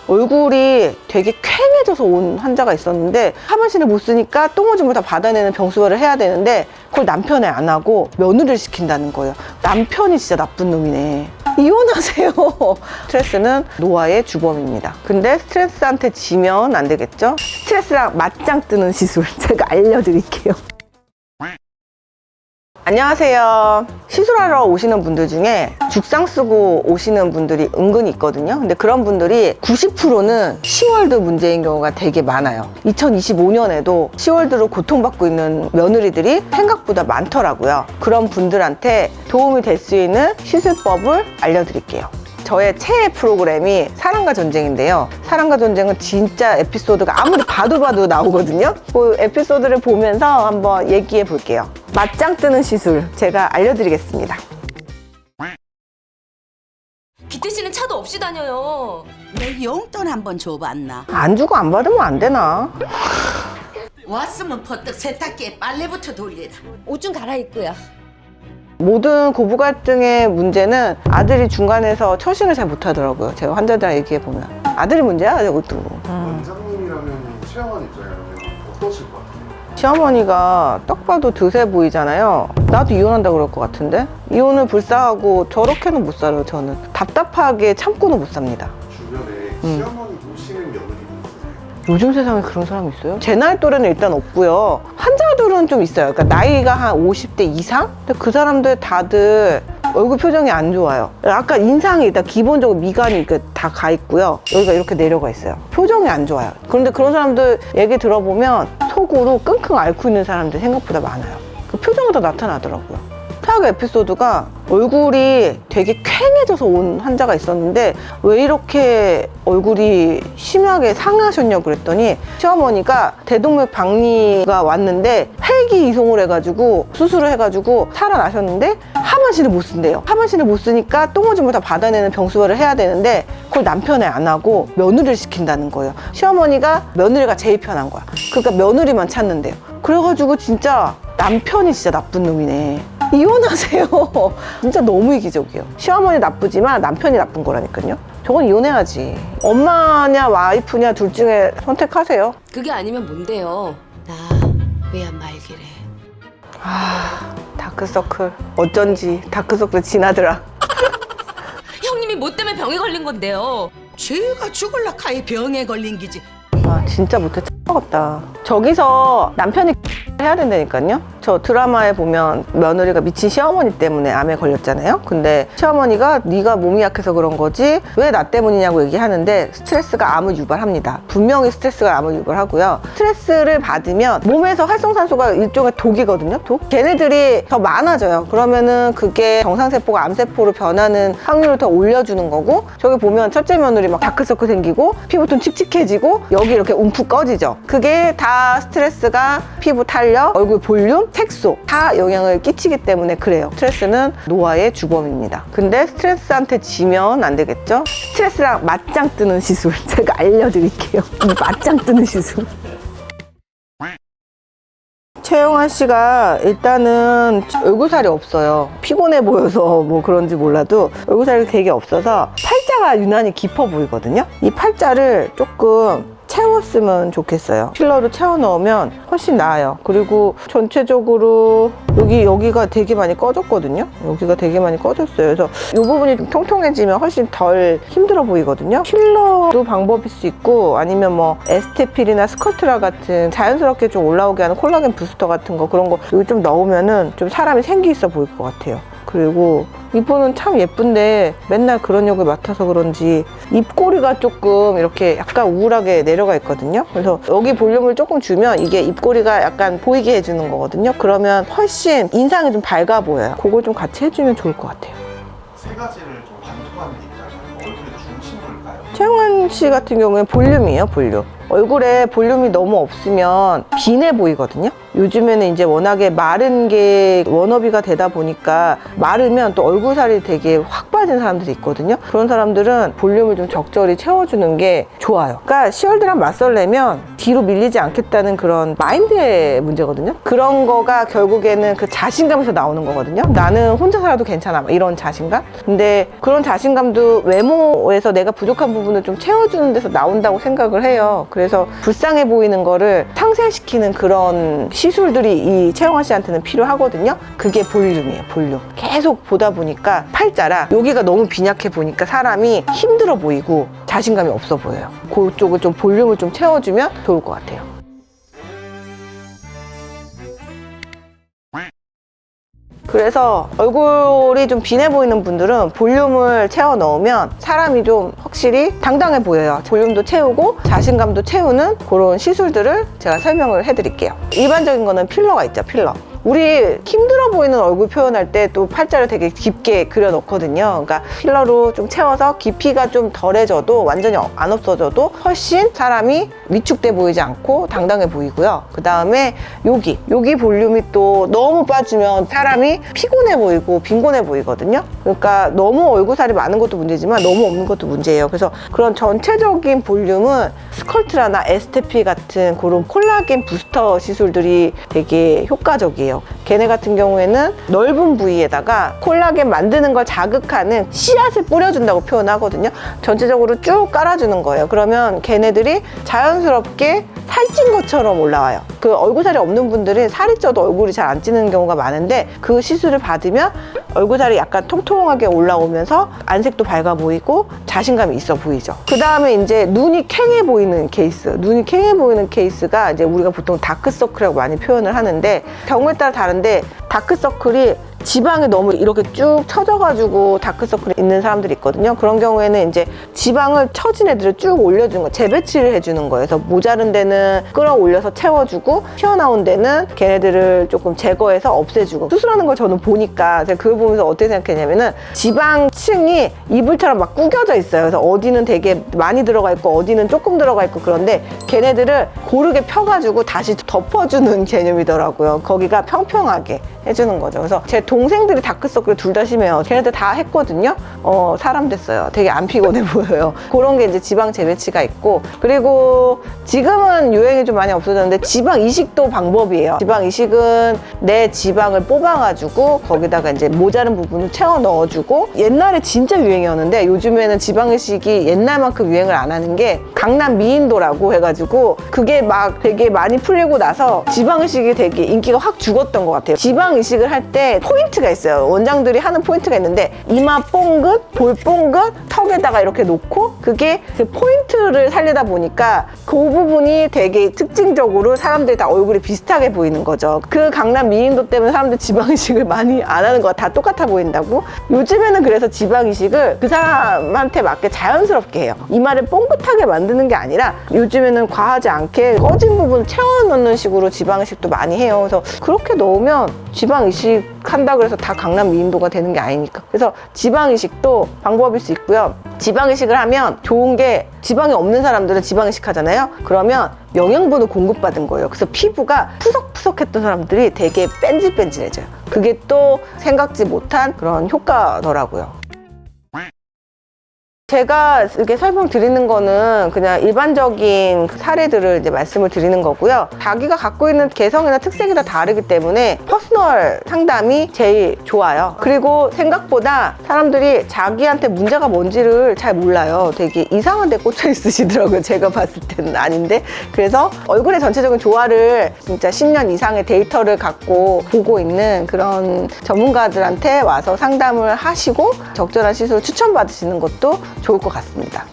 얼굴이 되게 퀭해져서 온 환자가 있었는데 하반신을 못 쓰니까 똥오줌을 다 받아내는 병수발을 해야 되는데 그걸 남편이 안 하고 며느리를 시킨다는 거예요. 남편이 진짜 나쁜 놈이네. 이혼하세요. 스트레스는 노화의 주범입니다. 근데 스트레스한테 지면 안 되겠죠? 스트레스랑 맞짱 뜨는 시술 제가 알려드릴게요. 안녕하세요. 시술하러 오시는 분들 중에 죽상 쓰고 오시는 분들이 은근히 있거든요. 근데 그런 분들이 90%는 시월드 문제인 경우가 되게 많아요. 2025년에도 시월드로 고통받고 있는 며느리들이 생각보다 많더라고요. 그런 분들한테 도움이 될 수 있는 시술법을 알려드릴게요. 저의 최애 프로그램이 사랑과 전쟁인데요. 사랑과 전쟁은 진짜 에피소드가 아무리 봐도 나오거든요. 그 에피소드를 보면서 한번 얘기해 볼게요. 맞짱 뜨는 시술 제가 알려드리겠습니다. 기태 씨는 차도 없이 다녀요. 내 용돈 한번 줘봤나? 안 주고 안 받으면 안 되나? 왔으면 퍼뜩 세탁기에 빨래부터 돌리라. 옷 좀 갈아입고요. 모든 고부 갈등의 문제는 아들이 중간에서 처신을 잘 못하더라고요. 제가 환자들랑 얘기해보면 아들이 문제야? 이것도. 원장님이라면 최영원 입장이라면 어떠실 것 같아요? 시어머니가 딱 봐도 드세 보이잖아요. 나도 이혼한다 그럴 것 같은데? 이혼을 불사하고 저렇게는 못 살아요. 저는 답답하게 참고는 못 삽니다. 주변에 시어머니 모시는 며느리도 있으세요? 요즘 세상에 그런 사람이 있어요? 제 나이 또래는 일단 없고요. 환자들은 좀 있어요. 그러니까 나이가 한 50대 이상? 근데 그 사람들 다들 얼굴 표정이 안 좋아요. 아까 인상이 일단 기본적으로 미간이 다 가 있고요. 여기가 이렇게 내려가 있어요. 표정이 안 좋아요. 그런데 그런 사람들 얘기 들어보면 속으로 끙끙 앓고 있는 사람들 생각보다 많아요. 그 표정이 더 나타나더라고요. 최악의 에피소드가 얼굴이 되게 퀭해져서 온 환자가 있었는데 왜 이렇게 얼굴이 심하게 상하셨냐고 그랬더니 시어머니가 대동맥 박리가 왔는데 혈기 이송을 해가지고 수술을 해가지고 살아나셨는데 하반신을 못 쓴대요. 하반신을 못 쓰니까 똥오줌을 다 받아내는 병수발을 해야 되는데 그걸 남편이 안 하고 며느리를 시킨다는 거예요. 시어머니가 며느리가 제일 편한 거야. 그러니까 며느리만 찾는데요. 그래가지고 진짜 남편이 진짜 나쁜 놈이네. 이혼하세요. 진짜 너무 이기적이에요. 시어머니 나쁘지만 남편이 나쁜 거라니까요. 저건 이혼해야지. 엄마냐 와이프냐 둘 중에 선택하세요. 그게 아니면 뭔데요? 나 왜 안 말기래? 다크서클. 어쩐지 다크서클 지나더라. 형님이 뭐 때문에 병에 걸린 건데요? 쟤가 죽을라 카이 병에 걸린 기지. 진짜 못해 먹었다. 저기서 남편이 해야 된다니까요. 저 드라마에 보면 며느리가 미친 시어머니 때문에 암에 걸렸잖아요. 근데 시어머니가 네가 몸이 약해서 그런 거지 왜 나 때문이냐고 얘기하는데 스트레스가 암을 유발합니다. 분명히 스트레스가 암을 유발하고요. 스트레스를 받으면 몸에서 활성산소가 일종의 독이거든요. 독? 걔네들이 더 많아져요. 그러면은 그게 정상세포가 암세포로 변하는 확률을 더 올려주는 거고 저기 보면 첫째 며느리 막 다크서클 생기고 피부톤 칙칙해지고 여기 이렇게 움푹 꺼지죠. 그게 다 스트레스가 피부 탄력, 얼굴 볼륨, 색소 다 영향을 끼치기 때문에 그래요. 스트레스는 노화의 주범입니다. 근데 스트레스한테 지면 안 되겠죠? 스트레스랑 맞짱 뜨는 시술 제가 알려드릴게요. 맞짱 뜨는 시술. 최영환 씨가 일단은 얼굴살이 없어요. 피곤해 보여서 뭐 그런지 몰라도 얼굴살이 되게 없어서 팔자가 유난히 깊어 보이거든요. 이 팔자를 조금 채웠으면 좋겠어요. 필러로 채워 넣으면 훨씬 나아요. 그리고 전체적으로 여기가 되게 많이 꺼졌거든요. 여기가 되게 많이 꺼졌어요. 그래서 이 부분이 좀 통통해지면 훨씬 덜 힘들어 보이거든요. 필러도 방법일 수 있고 아니면 뭐 에스테필이나 스컬트라 같은 자연스럽게 좀 올라오게 하는 콜라겐 부스터 같은 거 그런 거 여기 좀 넣으면은 좀 사람이 생기 있어 보일 것 같아요. 그리고 이분은 참 예쁜데 맨날 그런 역을 맡아서 그런지 입꼬리가 조금 이렇게 약간 우울하게 내려가 있거든요. 그래서 여기 볼륨을 조금 주면 이게 입꼬리가 약간 보이게 해주는 거거든요. 그러면 훨씬 인상이 좀 밝아 보여요. 그걸 좀 같이 해주면 좋을 것 같아요. 세 가지를 좀 반토막이 있다면 얼굴의 중심을까요? 최영환 씨 같은 경우에는 볼륨이에요, 볼륨. 얼굴에 볼륨이 너무 없으면 빈해 보이거든요. 요즘에는 이제 워낙에 마른 게 워너비가 되다 보니까 마르면 또 얼굴살이 되게 확 빠진 사람들이 있거든요. 그런 사람들은 볼륨을 좀 적절히 채워주는 게 좋아요. 그러니까 시월드랑 맞설려면 뒤로 밀리지 않겠다는 그런 마인드의 문제거든요. 그런 거가 결국에는 그 자신감에서 나오는 거거든요. 나는 혼자 살아도 괜찮아, 이런 자신감. 근데 그런 자신감도 외모에서 내가 부족한 부분을 좀 채워주는 데서 나온다고 생각을 해요. 그래서 불쌍해 보이는 거를 상쇄시키는 그런 시술들이 이 채영아 씨한테는 필요하거든요. 그게 볼륨이에요. 볼륨. 계속 보다 보니까 팔자라 여기가 너무 빈약해 보니까 사람이 힘들어 보이고 자신감이 없어 보여요. 그쪽을 좀 볼륨을 좀 채워주면 좋을 것 같아요. 그래서 얼굴이 좀 빈해 보이는 분들은 볼륨을 채워 넣으면 사람이 좀 확실히 당당해 보여요. 볼륨도 채우고 자신감도 채우는 그런 시술들을 제가 설명을 해드릴게요. 일반적인 거는 필러가 있죠, 필러. 우리 힘들어 보이는 얼굴 표현할 때 또 팔자를 되게 깊게 그려 놓거든요. 그러니까 필러로 좀 채워서 깊이가 좀 덜해져도 완전히 안 없어져도 훨씬 사람이 위축돼 보이지 않고 당당해 보이고요. 그 다음에 여기 볼륨이 또 너무 빠지면 사람이 피곤해 보이고 빈곤해 보이거든요. 그러니까 너무 얼굴살이 많은 것도 문제지만 너무 없는 것도 문제예요. 그래서 그런 전체적인 볼륨은 스컬트라나 에스테피 같은 그런 콜라겐 부스터 시술들이 되게 효과적이에요. 걔네 같은 경우에는 넓은 부위에다가 콜라겐 만드는 걸 자극하는 씨앗을 뿌려준다고 표현하거든요. 전체적으로 쭉 깔아주는 거예요. 그러면 걔네들이 자연스럽게 살찐 것처럼 올라와요. 그 얼굴살이 없는 분들은 살이 쪄도 얼굴이 잘 안 찌는 경우가 많은데 그 시술을 받으면 얼굴살이 약간 통통하게 올라오면서 안색도 밝아 보이고 자신감이 있어 보이죠. 그 다음에 이제 눈이 캥해 보이는 케이스. 눈이 캥해 보이는 케이스가 이제 우리가 보통 다크서클이라고 많이 표현을 하는데 경우에 따라 다른데 다크서클이 지방이 너무 이렇게 쭉 처져가지고 다크서클이 있는 사람들이 있거든요. 그런 경우에는 이제 지방을 처진 애들을 쭉 올려주는 거, 재배치를 해주는 거예요. 그래서 모자른 데는 끌어올려서 채워주고 튀어나온 데는 걔네들을 조금 제거해서 없애주고 수술하는 걸 저는 보니까 제가 그걸 보면서 어떻게 생각했냐면은 지방층이 이불처럼 막 구겨져 있어요. 그래서 어디는 되게 많이 들어가 있고 어디는 조금 들어가 있고 그런데 걔네들을 고르게 펴가지고 다시 덮어주는 개념이더라고요. 거기가 평평하게 해주는 거죠. 그래서 제 동생들이 다크서클 둘 다 심해요. 걔네들 다 했거든요. 사람 됐어요. 되게 안 피곤해 보여요. 그런 게 이제 지방 재배치가 있고, 그리고 지금은 유행이 좀 많이 없어졌는데 지방 이식도 방법이에요. 지방 이식은 내 지방을 뽑아가지고 거기다가 이제 모자른 부분을 채워 넣어주고, 옛날에 진짜 유행이었는데 요즘에는 지방 이식이 옛날만큼 유행을 안 하는 게 강남 미인도라고 해가지고 그게 막 되게 많이 풀리고 나서 지방 이식이 되게 인기가 확 죽었던 것 같아요. 지방 이식을 할 때 포인트가 있어요. 원장들이 하는 포인트가 있는데 이마 뽕긋, 볼 뽕긋, 턱에다가 이렇게 놓고 그게 그 포인트를 살리다 보니까 그 부분이 되게 특징적으로 사람들이 다 얼굴이 비슷하게 보이는 거죠. 그 강남 미인도 때문에 사람들 지방 이식을 많이 안 하는 거야. 다 똑같아 보인다고. 요즘에는 그래서 지방 이식을 그 사람한테 맞게 자연스럽게 해요. 이마를 뽕긋하게 만드는 게 아니라 요즘에는 과하지 않게 꺼진 부분을 채워 넣는 식으로 지방 이식도 많이 해요. 그래서 그렇게 넣으면 지방 이식 한다 그래서 다 강남 미인도가 되는 게 아니니까. 그래서 지방 이식도 방법일 수 있고요. 지방 이식을 하면 좋은 게 지방이 없는 사람들은 지방 이식 하잖아요. 그러면 영양분을 공급받은 거예요. 그래서 피부가 푸석푸석했던 사람들이 되게 뺀질뺀질해져요. 그게 또 생각지 못한 그런 효과더라고요. 제가 이렇게 설명드리는 거는 그냥 일반적인 사례들을 이제 말씀을 드리는 거고요. 자기가 갖고 있는 개성이나 특색이 다 다르기 때문에 퍼스널 상담이 제일 좋아요. 그리고 생각보다 사람들이 자기한테 문제가 뭔지를 잘 몰라요. 되게 이상한 데 꽂혀 있으시더라고요. 제가 봤을 때는 아닌데. 그래서 얼굴의 전체적인 조화를 진짜 10년 이상의 데이터를 갖고 보고 있는 그런 전문가들한테 와서 상담을 하시고 적절한 시술을 추천받으시는 것도 좋을 것 같습니다.